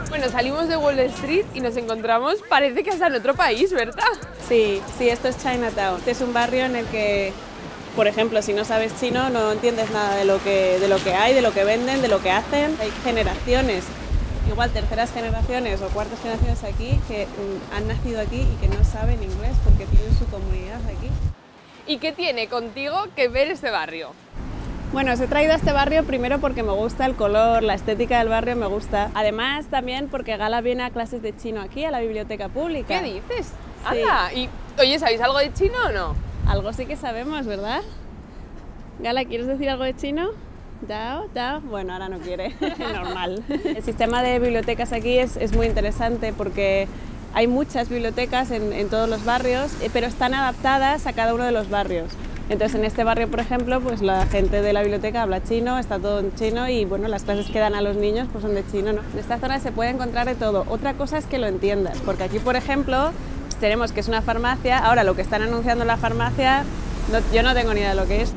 Bueno, salimos de Wall Street y nos encontramos, parece que hasta en otro país, ¿verdad? Sí, esto es Chinatown. Este es un barrio en el que, por ejemplo, si no sabes chino, no entiendes nada de lo que hay, de lo que venden, de lo que hacen. Hay generaciones, igual terceras generaciones o cuartas generaciones aquí, que han nacido aquí y que no saben inglés porque tienen su comunidad aquí. ¿Y qué tiene contigo que ver este barrio? Bueno, os he traído a este barrio primero porque me gusta el color, la estética del barrio me gusta. Además, también porque Gala viene a clases de chino aquí, a la biblioteca pública. ¿Qué dices? Sí. Anda, y oye, ¿sabéis algo de chino o no? Algo sí que sabemos, ¿verdad? Gala, ¿quieres decir algo de chino? ¿Dao? ¿Dao? Bueno, ahora no quiere, normal. El sistema de bibliotecas aquí es muy interesante porque hay muchas bibliotecas en todos los barrios, pero están adaptadas a cada uno de los barrios. Entonces, en este barrio, por ejemplo, pues la gente de la biblioteca habla chino, está todo en chino y bueno, las clases que dan a los niños pues son de chino, ¿no? En esta zona se puede encontrar de todo. Otra cosa es que lo entiendas, porque aquí, por ejemplo, tenemos que es una farmacia. Ahora, lo que están anunciando en la farmacia, yo no tengo ni idea de lo que es.